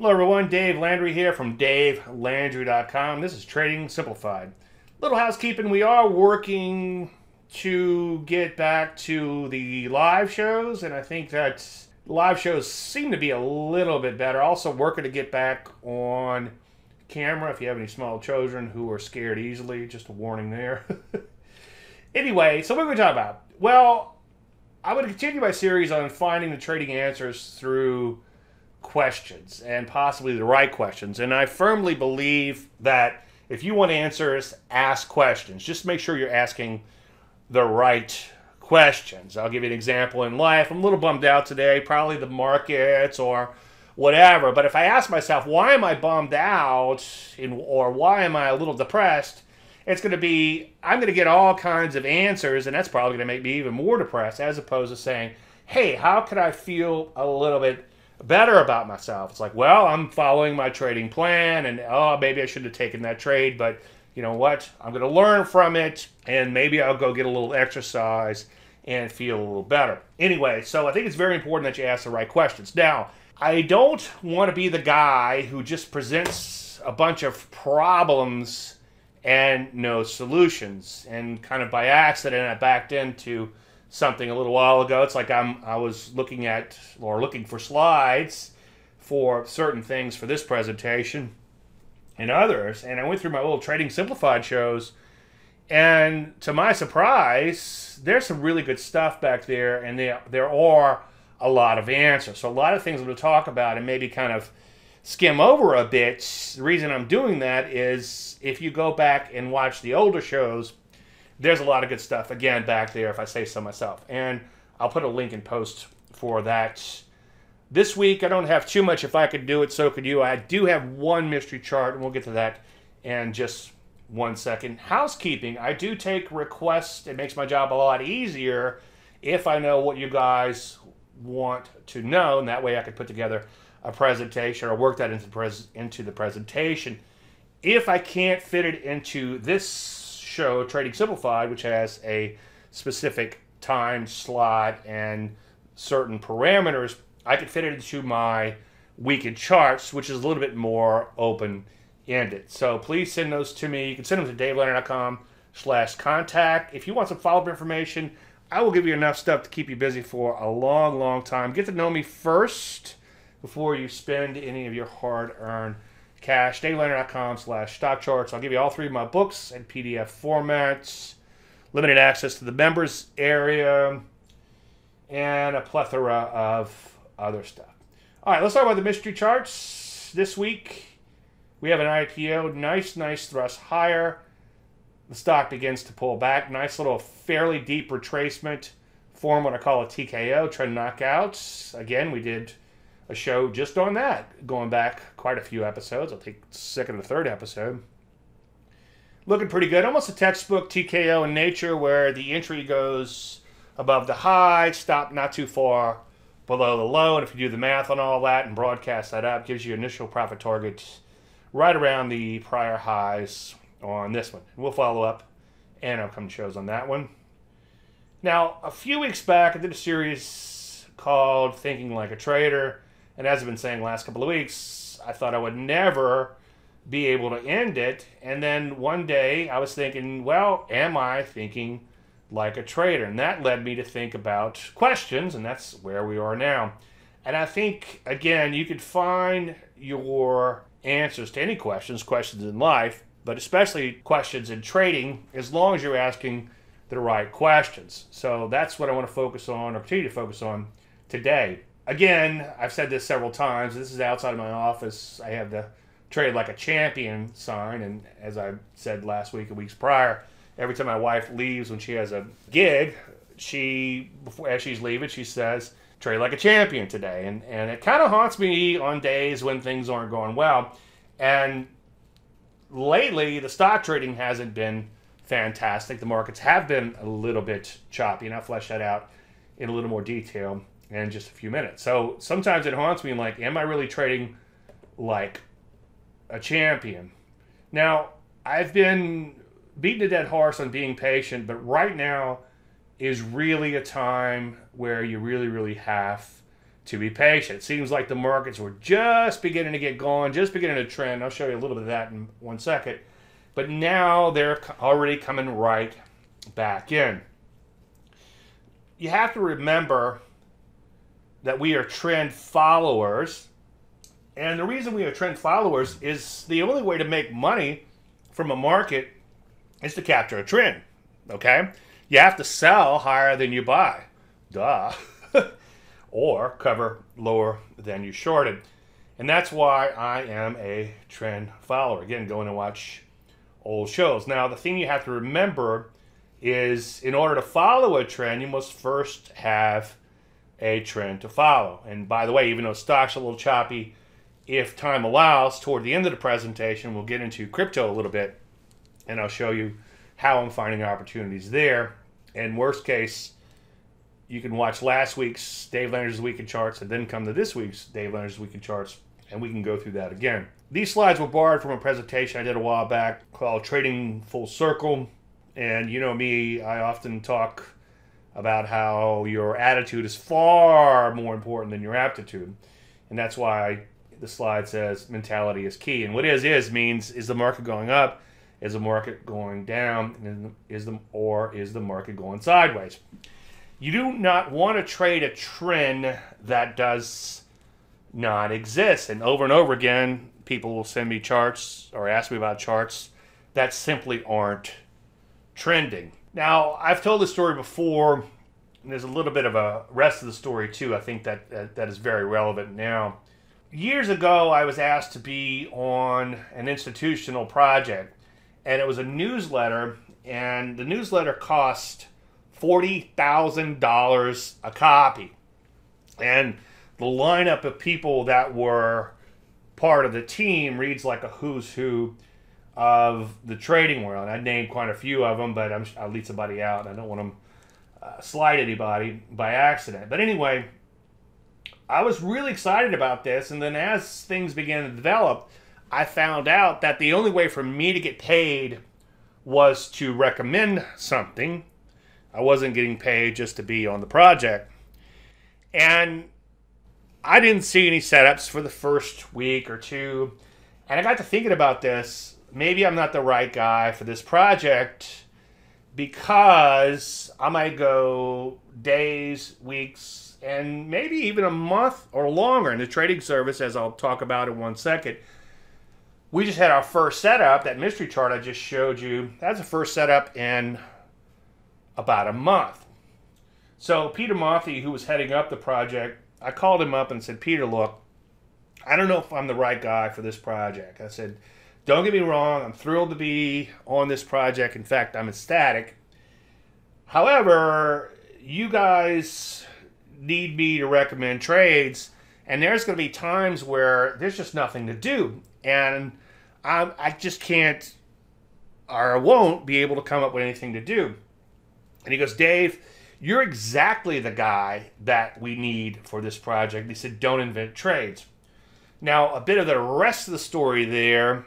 Hello everyone, Dave Landry here from DaveLandry.com. This is Trading Simplified. Little housekeeping, we are working to get back to the live shows, and I think that live shows seem to be a little bit better. Also working to get back on camera if you have any small children who are scared easily. Just a warning there. Anyway, so what are we going to talk about? Well, I'm going to continue my series on finding the trading answers through questions, and possibly the right questions. And I firmly believe that if you want answers, ask questions. Just make sure you're asking the right questions. I'll give you an example in life. I'm a little bummed out today, probably the markets or whatever. But if I ask myself, why am I bummed out, or why am I a little depressed, it's going to be, I'm going to get all kinds of answers, and that's probably going to make me even more depressed, as opposed to saying, hey, how could I feel a little bit better about myself? It's like, well, I'm following my trading plan, and oh, maybe I should have taken that trade, but you know what? I'm going to learn from it, and maybe I'll go get a little exercise and feel a little better. Anyway, so I think it's very important that you ask the right questions. Now, I don't want to be the guy who just presents a bunch of problems and no solutions, and kind of by accident I backed into something a little while ago. It's like I was looking for slides for certain things for this presentation and others, and I went through my little Trading Simplified shows, and to my surprise, there's some really good stuff back there, and there are a lot of answers. So a lot of things I'm going to talk about and maybe kind of skim over a bit. The reason I'm doing that is if you go back and watch the older shows, there's a lot of good stuff, again, back there, if I say so myself. And I'll put a link in post for that. This week, I don't have too much. If I could do it, so could you. I do have one mystery chart, and we'll get to that in just 1 second. Housekeeping, I do take requests. It makes my job a lot easier if I know what you guys want to know, and that way I could put together a presentation or work that into the presentation. If I can't fit it into this show, Trading Simplified, which has a specific time slot and certain parameters, I could fit it into my weekend charts, which is a little bit more open-ended. So please send those to me. You can send them to davelandry.com/contact. If you want some follow-up information, I will give you enough stuff to keep you busy for a long, long time. Get to know me first before you spend any of your hard-earned cash. davelandry.com/StockCharts. I'll give you all three of my books in PDF formats, limited access to the members area, and a plethora of other stuff. All right, let's talk about the mystery charts. This week, we have an IPO. Nice thrust higher. The stock begins to pull back. Nice little fairly deep retracement. Form what I call a TKO, trend knockout. Again, we did a show just on that, going back quite a few episodes. I think second or third episode. Looking pretty good. Almost a textbook TKO in nature, where the entry goes above the high, stop not too far below the low, and if you do the math on all that and broadcast that up, gives you initial profit targets right around the prior highs on this one. We'll follow up and upcoming shows on that one. Now, a few weeks back, I did a series called Thinking Like a Trader. And as I've been saying the last couple of weeks, I thought I would never be able to end it. And then one day I was thinking, well, am I thinking like a trader? And that led me to think about questions, and that's where we are now. And I think, again, you could find your answers to any questions in life, but especially questions in trading, as long as you're asking the right questions. So that's what I want to focus on, or continue to focus on today. Again, I've said this several times. This is outside of my office. I have the Trade Like a Champion sign, and as I said last week and weeks prior, every time my wife leaves when she has a gig, as she's leaving, she says, "Trade like a champion today." And it kind of haunts me on days when things aren't going well. And lately, the stock trading hasn't been fantastic. The markets have been a little bit choppy, and I'll flesh that out in a little more detail in just a few minutes. So sometimes it haunts me, like, am I really trading like a champion? Now, I've been beating a dead horse on being patient, but right now is really a time where you really have to be patient. It seems like the markets were just beginning to get going, just beginning to trend. I'll show you a little bit of that in 1 second. But now they're already coming right back in. You have to remember that we are trend followers. And the reason we are trend followers is the only way to make money from a market is to capture a trend. Okay? You have to sell higher than you buy. Duh. Or cover lower than you shorted. And that's why I am a trend follower. Again, go in and watch old shows. Now, the thing you have to remember is in order to follow a trend, you must first have a trend to follow. And by the way, even though stock's a little choppy, if time allows, toward the end of the presentation, we'll get into crypto a little bit, and I'll show you how I'm finding opportunities there. And worst case, you can watch last week's Dave Landry's Weekend Charts and then come to this week's Dave Landry's Weekend Charts, and we can go through that again. These slides were borrowed from a presentation I did a while back called Trading Full Circle. And you know me, I often talk about how your attitude is far more important than your aptitude. And that's why the slide says mentality is key. And what is means, is the market going up? Is the market going down? And is the market going sideways? You do not want to trade a trend that does not exist. And over again, people will send me charts or ask me about charts that simply aren't trending. Now, I've told this story before, and there's a little bit of a rest of the story too. I think that is very relevant now. Years ago, I was asked to be on an institutional project, and it was a newsletter, and the newsletter cost $40,000 a copy. And the lineup of people that were part of the team reads like a who's who of the trading world. I named quite a few of them, but I'll leave somebody out. I don't want to slide anybody by accident. But anyway, I was really excited about this, and then as things began to develop, I found out that the only way for me to get paid was to recommend something. I wasn't getting paid just to be on the project. And I didn't see any setups for the first week or two. And I got to thinking about this. Maybe I'm not the right guy for this project because I might go days, weeks, and maybe even a month or longer in the trading service, as I'll talk about in 1 second. We just had our first setup, that mystery chart I just showed you. That's the first setup in about a month. So Peter Mothy, who was heading up the project, I called him up and said, Peter, look, I don't know if I'm the right guy for this project. I said, don't get me wrong, I'm thrilled to be on this project. In fact, I'm ecstatic. However, you guys need me to recommend trades, and there's going to be times where there's just nothing to do. And I just can't, or won't be able to come up with anything to do. And he goes, Dave, you're exactly the guy that we need for this project. He said, don't invent trades. Now, a bit of the rest of the story there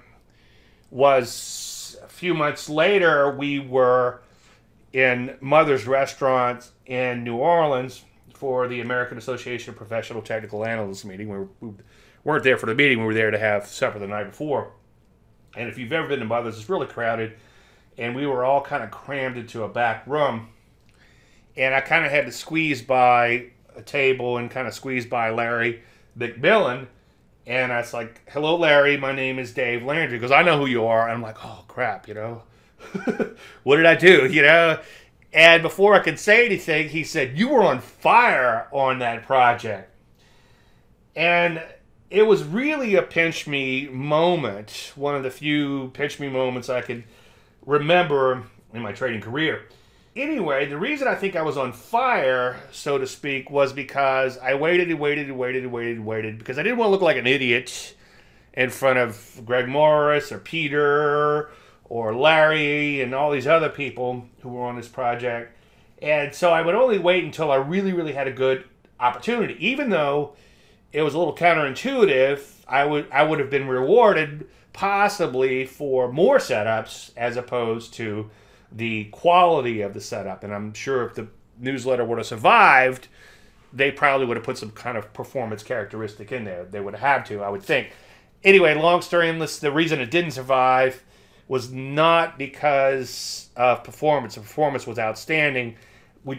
was a few months later, we were in Mother's Restaurant in New Orleans for the American Association of Professional Technical Analysts meeting. We weren't there for the meeting. We were there to have supper the night before. And if you've ever been to Mother's, it's really crowded. And we were all kind of crammed into a back room. And I kind of had to squeeze by a table and kind of squeeze by Larry McMillan. And I was like, hello, Larry, my name is Dave Landry. He goes, I know who you are. And I'm like, oh, crap, you know. What did I do, you know? And before I could say anything, he said, you were on fire on that project. And it was really a pinch me moment, one of the few pinch me moments I could remember in my trading career. Anyway, the reason I think I was on fire, so to speak, was because I waited and waited and waited and waited and waited because I didn't want to look like an idiot in front of Greg Morris or Peter or Larry and all these other people who were on this project. And so I would only wait until I really, really had a good opportunity. Even though it was a little counterintuitive, I would have been rewarded possibly for more setups as opposed to the quality of the setup. And I'm sure if the newsletter would have survived, they probably would have put some kind of performance characteristic in there. They would have had to, I would think. Anyway, long story endless, the reason it didn't survive was not because of performance. The performance was outstanding.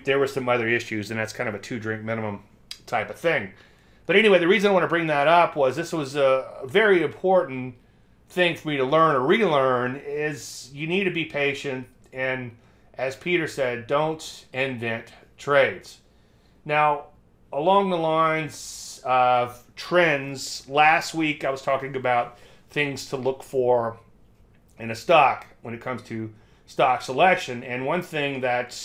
There were some other issues, and that's kind of a 2-drink minimum type of thing. But anyway, the reason I want to bring that up was this was a very important thing for me to learn or relearn is you need to be patient, and as Peter said, don't invent trades. Now, along the lines of trends, last week I was talking about things to look for in a stock when it comes to stock selection, and one thing that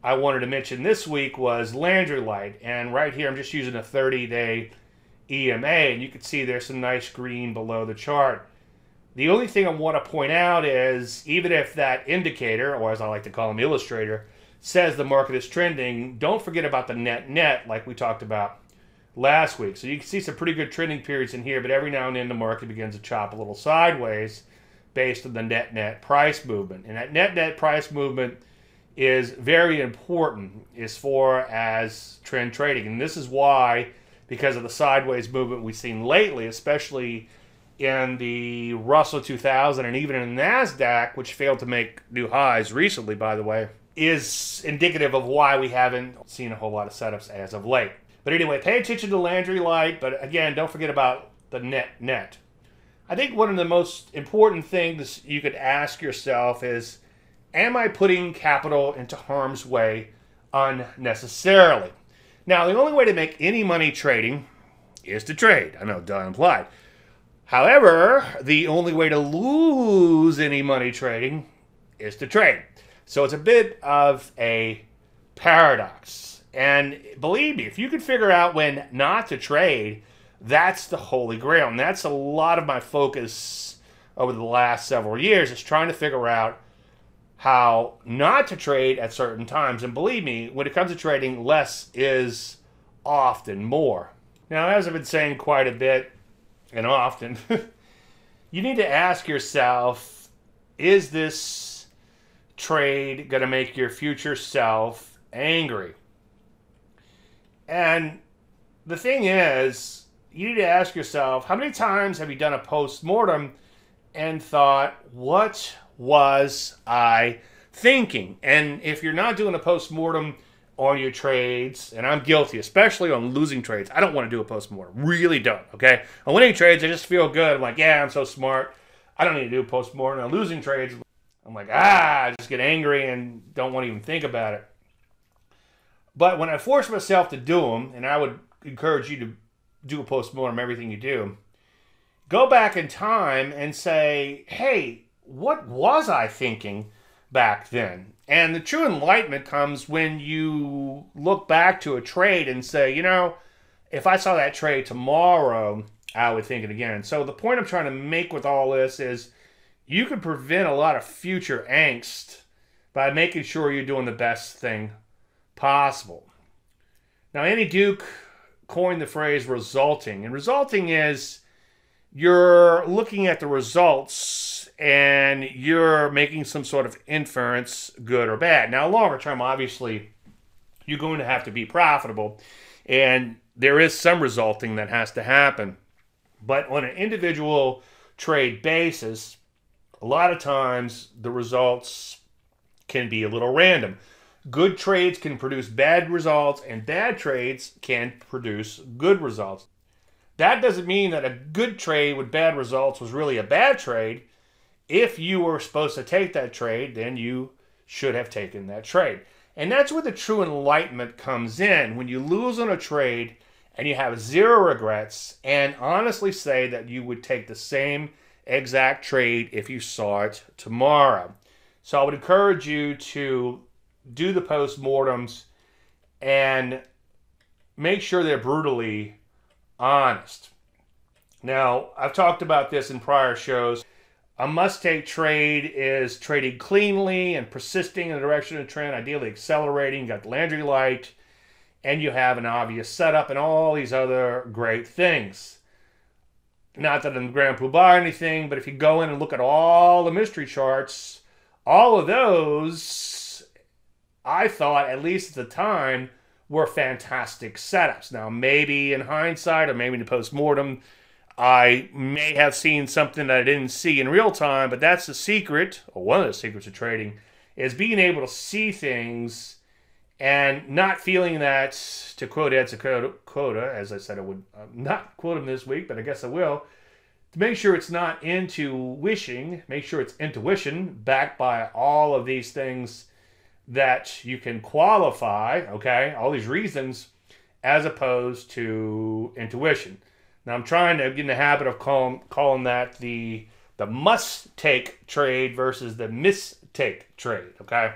I wanted to mention this week was Landry Light, and right here I'm just using a 30-day EMA, and you can see there's some nice green below the chart. The only thing I want to point out is even if that indicator, or as I like to call them, illustrator, says the market is trending, don't forget about the net like we talked about last week. So you can see some pretty good trending periods in here, but every now and then the market begins to chop a little sideways based on the net price movement. And that net price movement is very important as far as trend trading. And this is why, because of the sideways movement we've seen lately, especially in the Russell 2000 and even in the NASDAQ, which failed to make new highs recently, by the way, is indicative of why we haven't seen a whole lot of setups as of late. But anyway, pay attention to Landry Light, but again, don't forget about the net. I think one of the most important things you could ask yourself is, am I putting capital into harm's way unnecessarily? Now, the only way to make any money trading is to trade. I know, duh implied. However, the only way to lose any money trading is to trade. So it's a bit of a paradox. And believe me, if you could figure out when not to trade, that's the holy grail. And that's a lot of my focus over the last several years, is trying to figure out how not to trade at certain times. And believe me, when it comes to trading, less is often more. Now, as I've been saying quite a bit and often, you need to ask yourself, is this trade going to make your future self angry? And the thing is, you need to ask yourself, how many times have you done a post-mortem and thought, what was I thinking? And if you're not doing a post-mortem on your trades, and I'm guilty, especially on losing trades, I don't want to do a post-mortem. Really don't, okay? On winning trades, I just feel good. I'm like, yeah, I'm so smart. I don't need to do a post-mortem. On losing trades, I'm like, I just get angry and don't want to even think about it. But when I force myself to do them, and I would encourage you to do a post-mortem, everything you do, go back in time and say, hey, what was I thinking back then? And the true enlightenment comes when you look back to a trade and say, you know, if I saw that trade tomorrow, I would think it again. So the point I'm trying to make with all this is you can prevent a lot of future angst by making sure you're doing the best thing possible. Now, Andy Duke coined the phrase resulting, and resulting is you're looking at the results and you're making some sort of inference, good or bad. Now, longer term, obviously, you're going to have to be profitable, and there is some resulting that has to happen. But on an individual trade basis, a lot of times the results can be a little random. Good trades can produce bad results, and bad trades can produce good results. That doesn't mean that a good trade with bad results was really a bad trade. If you were supposed to take that trade, then you should have taken that trade. And that's where the true enlightenment comes in. When you lose on a trade and you have zero regrets and honestly say that you would take the same exact trade if you saw it tomorrow. So I would encourage you to do the post-mortems and make sure they're brutally honest. Now, I've talked about this in prior shows. A must-take trade is trading cleanly and persisting in the direction of the trend, ideally accelerating. You got the Landry Light, and you have an obvious setup and all these other great things. Not that I'm Grand Poobah or anything, but if you go in and look at all the mystery charts, all of those, I thought, at least at the time, were fantastic setups. Now, maybe in hindsight or maybe in the post-mortem, I may have seen something that I didn't see in real time, but that's the secret, or one of the secrets of trading, is being able to see things and not feeling that, to quote Ed Seykota, as I said I would not quote him this week, but I guess I will, to make sure it's not intuition, make sure it's intuition, backed by all of these things that you can qualify, okay, all these reasons, as opposed to intuition. Now, I'm trying to get in the habit of calling that the must-take trade versus the mistake trade, okay?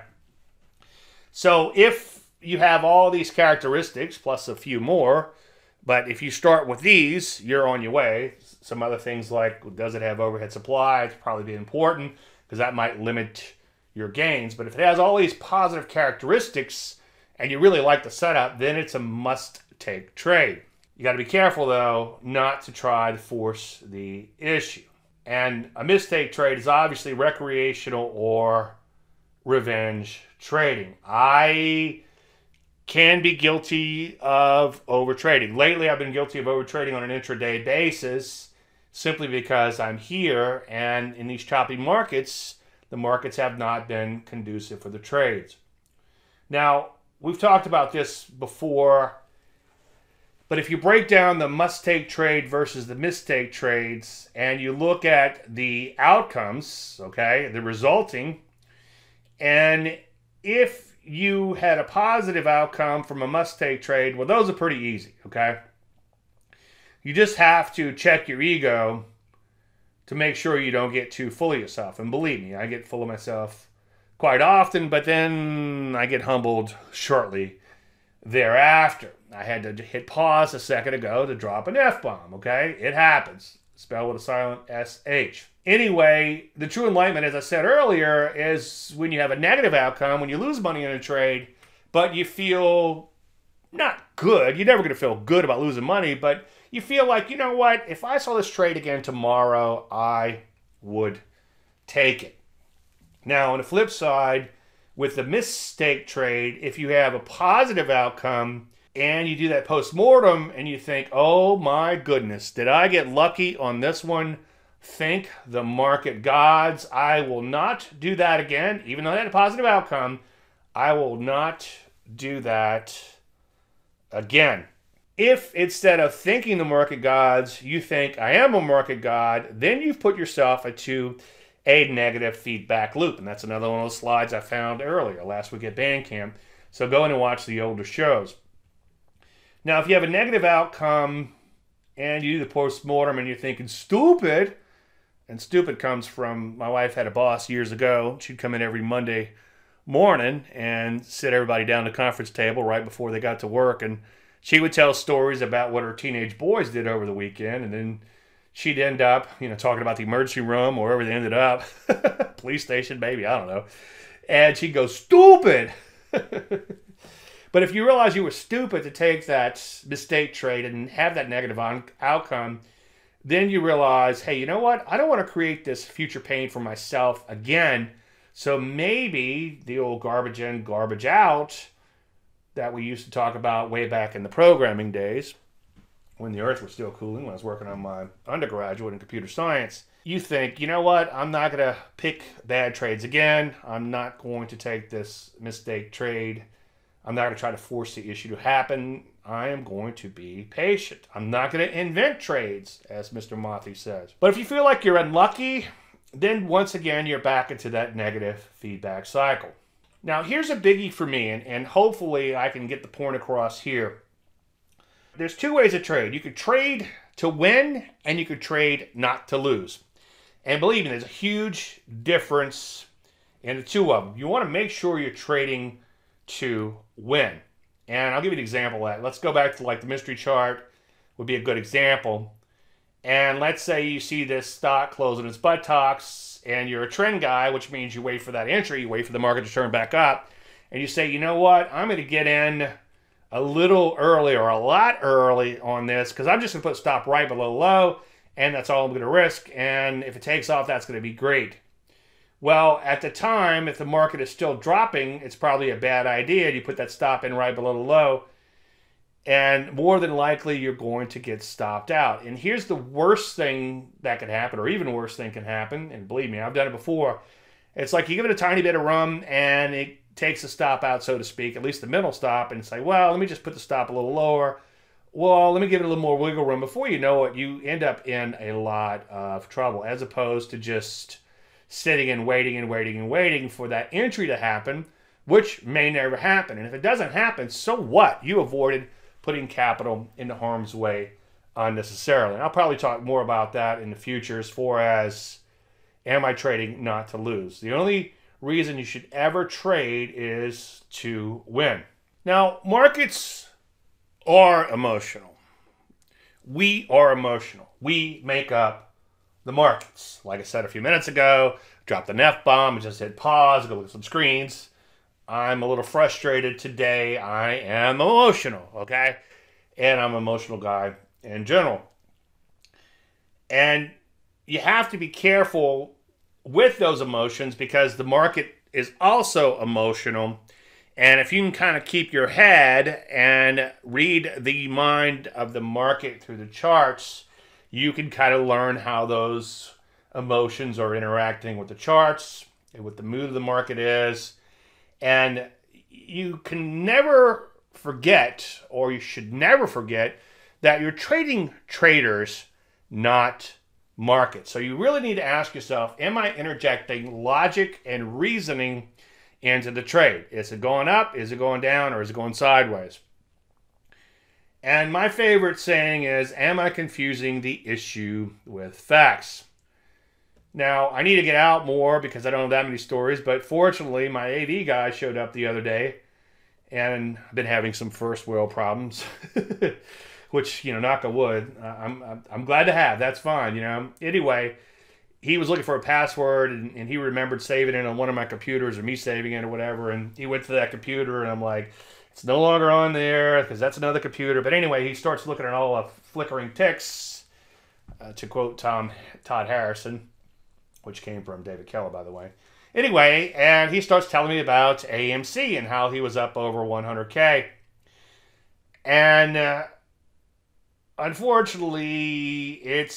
So if you have all these characteristics, plus a few more, but if you start with these, you're on your way. Some other things like, does it have overhead supply? It's probably be important, because that might limit your gains. But if it has all these positive characteristics, and you really like the setup, then it's a must-take trade. You got to be careful, though, not to try to force the issue. And a mistake trade is obviously recreational or revenge trading. I can be guilty of overtrading. Lately, I've been guilty of overtrading on an intraday basis simply because I'm here, and in these choppy markets, the markets have not been conducive for the trades. Now, we've talked about this before, but if you break down the must-take trade versus the mistake trades, and you look at the outcomes, okay, the resulting, and if you had a positive outcome from a must-take trade, well, those are pretty easy, okay? You just have to check your ego to make sure you don't get too full of yourself. And believe me, I get full of myself quite often, but then I get humbled shortly thereafter. I had to hit pause a second ago to drop an F-bomb, okay? It happens. Spelled with a silent S-H. Anyway, the true enlightenment, as I said earlier, is when you have a negative outcome, when you lose money in a trade, but you feel not good. You're never going to feel good about losing money, but you feel like, you know what? If I saw this trade again tomorrow, I would take it. Now, on the flip side, with the mistake trade, if you have a positive outcome and you do that post-mortem and you think, oh my goodness, did I get lucky on this one? Thank the market gods. I will not do that again. Even though I had a positive outcome, I will not do that again. If instead of thanking the market gods, you think I am a market god, then you've put yourself into a negative feedback loop. And that's another one of those slides I found earlier, last week at Bandcamp. So go in and watch the older shows. Now, if you have a negative outcome and you do the post-mortem and you're thinking, stupid, and stupid comes from, my wife had a boss years ago. She'd come in every Monday morning and sit everybody down at the conference table right before they got to work. And she would tell stories about what her teenage boys did over the weekend. And then she'd end up, talking about the emergency room or wherever they ended up. Police station, maybe, I don't know. And she'd go, stupid. But if you realize you were stupid to take that mistake trade and have that negative outcome, then you realize, hey, you know what? I don't want to create this future pain for myself again. So maybe the old garbage in, garbage out that we used to talk about way back in the programming days, when the earth was still cooling, when I was working on my undergraduate in computer science, you think, you know what? I'm not going to pick bad trades again. I'm not going to take this mistake trade. I'm not going to try to force the issue to happen. I am going to be patient. I'm not going to invent trades, as Mr. Mothi says. But if you feel like you're unlucky, then once again, you're back into that negative feedback cycle. Now, here's a biggie for me, and hopefully I can get the point across here. There's two ways to trade. You could trade to win, and you could trade not to lose. And believe me, there's a huge difference in the two of them. You want to make sure you're trading to win. And I'll give you an example of that. Let's go back to like the mystery chart would be a good example. And let's say you see this stock closing its buttocks and you're a trend guy, which means you wait for that entry, you wait for the market to turn back up, and you say, you know what, I'm going to get in a little early or a lot early on this because I'm just going to put stop right below low, and that's all I'm going to risk. And if it takes off, that's going to be great. Well, at the time, if the market is still dropping, it's probably a bad idea. You put that stop in right below the low, And more than likely, you're going to get stopped out. And here's the worst thing that can happen, or even worse thing can happen. And believe me, I've done it before. It's like you give it a tiny bit of rum and it takes a stop out, so to speak, at least the middle stop, and say, well, let me just put the stop a little lower. Well, let me give it a little more wiggle room. Before you know it, you end up in a lot of trouble, as opposed to just sitting and waiting and waiting and waiting for that entry to happen, which may never happen. And if it doesn't happen, so what? You avoided putting capital into harm's way unnecessarily. And I'll probably talk more about that in the future as far as, am I trading not to lose? The only reason you should ever trade is to win. Now, markets are emotional. We are emotional. We make up the markets. Like I said a few minutes ago, dropped an F-bomb and just hit pause, go look at some screens. I'm a little frustrated today. I am emotional, okay? And I'm an emotional guy in general. And you have to be careful with those emotions because the market is also emotional. And if you can kind of keep your head and read the mind of the market through the charts, you can kind of learn how those emotions are interacting with the charts and what the mood of the market is. And you can never forget, or you should never forget, that you're trading traders, not markets. So you really need to ask yourself, am I interjecting logic and reasoning into the trade? Is it going up? Is it going down? Or is it going sideways? And my favorite saying is, am I confusing the issue with facts? Now, I need to get out more because I don't have that many stories, but fortunately, my AV guy showed up the other day, and I've been having some first world problems, which, knock on wood, I'm glad to have. That's fine, Anyway, he was looking for a password, and he remembered saving it on one of my computers, or me saving it or whatever, and he went to that computer, and I'm like, it's no longer on there because that's another computer. But anyway, he starts looking at all the flickering ticks, to quote Todd Harrison, which came from David Keller, by the way. Anyway, and he starts telling me about AMC and how he was up over 100K. And unfortunately, it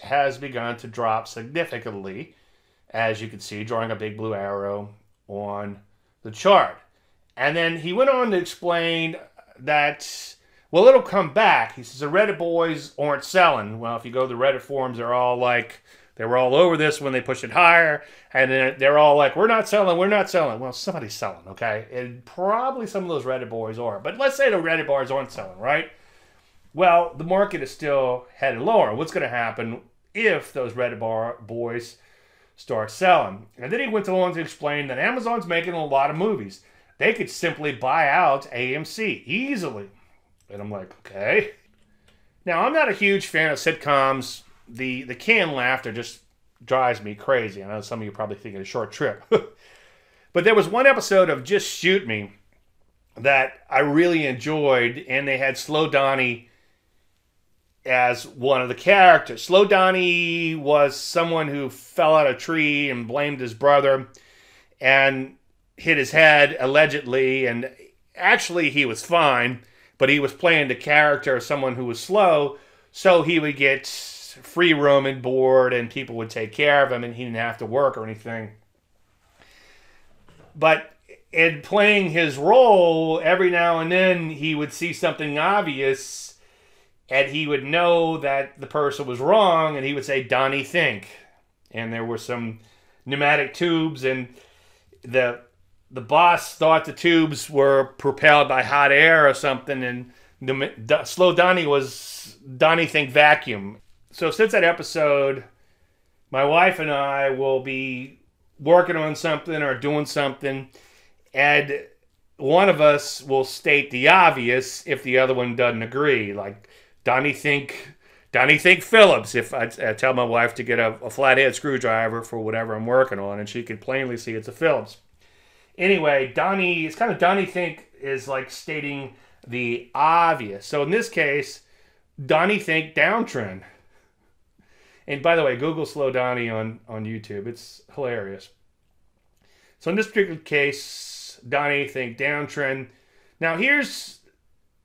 has begun to drop significantly, as you can see, drawing a big blue arrow on the chart. And then he went on to explain that, well, it'll come back. He says the Reddit boys aren't selling. Well, if you go to the Reddit forums, they're all like, they were all over this when they pushed it higher, and then they're all like, we're not selling, we're not selling. Well, somebody's selling, okay? And probably some of those Reddit boys are. But let's say the Reddit boys aren't selling, right? Well, the market is still headed lower. What's going to happen if those Reddit boys start selling? And then he went on to explain that Amazon's making a lot of movies. They could simply buy out AMC easily. And I'm like, okay. Now, I'm not a huge fan of sitcoms. The canned laughter just drives me crazy. I know some of you probably think it's a short trip. But there was one episode of Just Shoot Me that I really enjoyed, and they had Slow Donnie as one of the characters. Slow Donnie was someone who fell out of a tree and blamed his brother and hit his head, allegedly, and actually he was fine, but he was playing the character of someone who was slow, so he would get free room and board, and people would take care of him, and he didn't have to work or anything. But in playing his role, every now and then he would see something obvious, and he would know that the person was wrong, and he would say, Donnie, think. And there were some pneumatic tubes, and the boss thought the tubes were propelled by hot air or something, and Slow Donnie was Donnie, think vacuum. So since that episode, my wife and I will be working on something or doing something, and one of us will state the obvious if the other one doesn't agree. Like, Donnie think Phillips, if I tell my wife to get a flathead screwdriver for whatever I'm working on, and she could plainly see it's a Phillips. Anyway, Donnie think is like stating the obvious. So in this case, Donnie think downtrend. And by the way, Google Slow Donnie on YouTube. It's hilarious. So in this particular case, Donnie think downtrend. Now here's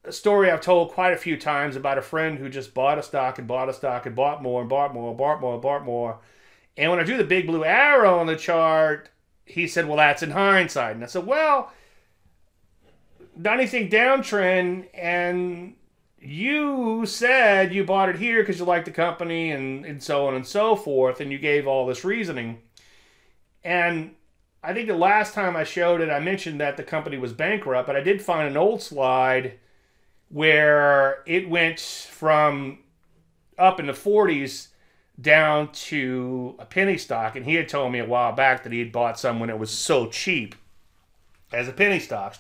a story I've told quite a few times about a friend who just bought a stock and bought a stock and bought more and bought more and bought more and bought more. And when I drew the big blue arrow on the chart, he said, well, that's in hindsight. And I said, well, not anything downtrend, and you said you bought it here because you like the company and so on and so forth, and you gave all this reasoning. And I think the last time I showed it, I mentioned that the company was bankrupt, but I did find an old slide where it went from up in the 40s down to a penny stock, and he had told me a while back that he had bought some when it was so cheap as a penny stock.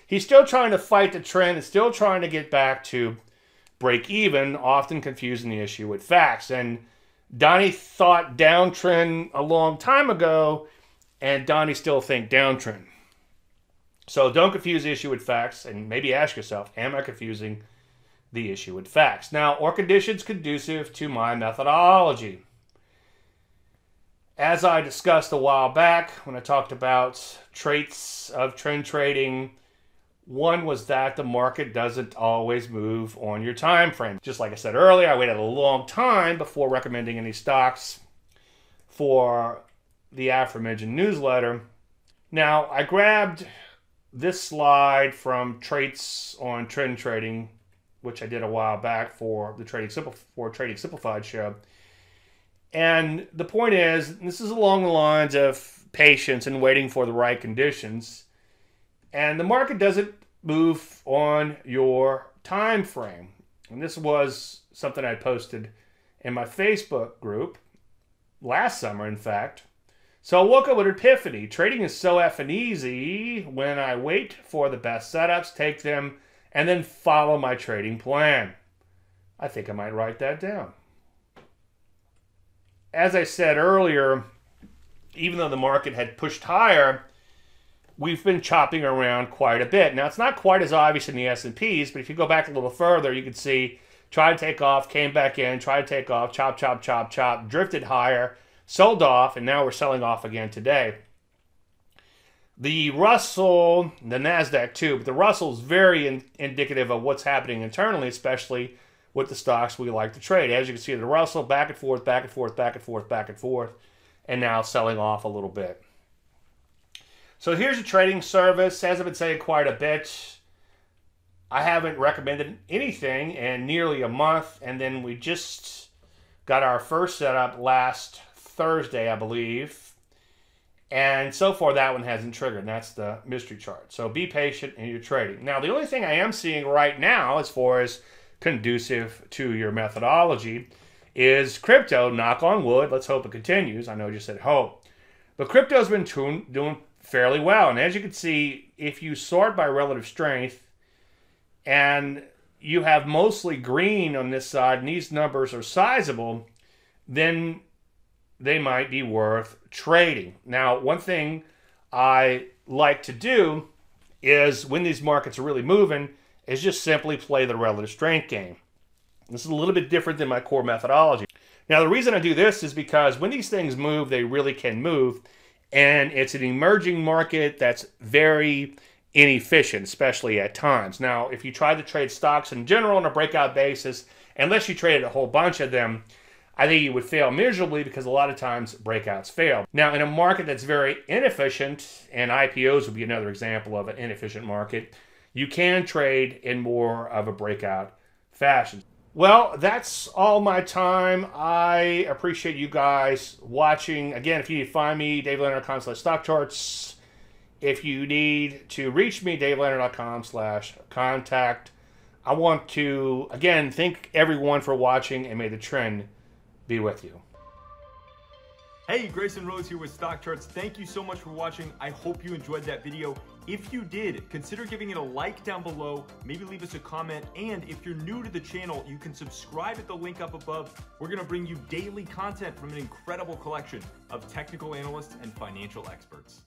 He's still trying to fight the trend and still trying to get back to break even, often confusing the issue with facts. And Donnie thought downtrend a long time ago, and Donnie still think downtrend. So don't confuse the issue with facts, and maybe ask yourself, am I confusing the issue with facts? Now, or conditions conducive to my methodology. As I discussed a while back when I talked about traits of trend trading, one was that the market doesn't always move on your time frame. Just like I said earlier, I waited a long time before recommending any stocks for the aforementioned newsletter. Now, I grabbed this slide from Traits on Trend Trading, which I did a while back for the Trading Simplified show. And the point is, this is along the lines of patience and waiting for the right conditions. And the market doesn't move on your time frame. And this was something I posted in my Facebook group last summer, in fact. So I woke up with an epiphany. Trading is so effing easy when I wait for the best setups, take them, and then follow my trading plan. I think I might write that down. As I said earlier, even though the market had pushed higher, we've been chopping around quite a bit. Now, it's not quite as obvious in the S&Ps, but if you go back a little further, you can see, tried to take off, came back in, tried to take off, chop, chop, chop, chop, drifted higher, sold off, and now we're selling off again today. The Russell, the NASDAQ too, but the Russell is very indicative of what's happening internally, especially with the stocks we like to trade. As you can see, the Russell back and forth, back and forth, back and forth, back and forth, and now selling off a little bit. So here's a trading service. As I've been saying quite a bit, I haven't recommended anything in nearly a month, and then we just got our first setup last Thursday, I believe. And so far, that one hasn't triggered, and that's the mystery chart. So be patient in your trading. Now, the only thing I am seeing right now, as far as conducive to your methodology, is crypto. Knock on wood. Let's hope it continues. I know I just said hope. But crypto's been doing fairly well. And as you can see, if you sort by relative strength, and you have mostly green on this side, and these numbers are sizable, then they might be worth trading. Now, one thing I like to do is, when these markets are really moving, is just simply play the relative strength game. This is a little bit different than my core methodology. Now, the reason I do this is because when these things move, they really can move, and it's an emerging market that's very inefficient, especially at times. Now, if you try to trade stocks in general on a breakout basis, unless you traded a whole bunch of them, I think you would fail miserably, because a lot of times breakouts fail. Now, in a market that's very inefficient, and IPOs would be another example of an inefficient market, you can trade in more of a breakout fashion. Well, that's all my time. I appreciate you guys watching. Again, if you need to find me, DaveLandry.com/StockCharts. If you need to reach me, DaveLandry.com/contact. I want to, again, thank everyone for watching, and may the trend be with you. Hey, Grayson Rose here with StockCharts. Thank you so much for watching. I hope you enjoyed that video. If you did, consider giving it a like down below, maybe leave us a comment, and if you're new to the channel, you can subscribe at the link up above. We're gonna bring you daily content from an incredible collection of technical analysts and financial experts.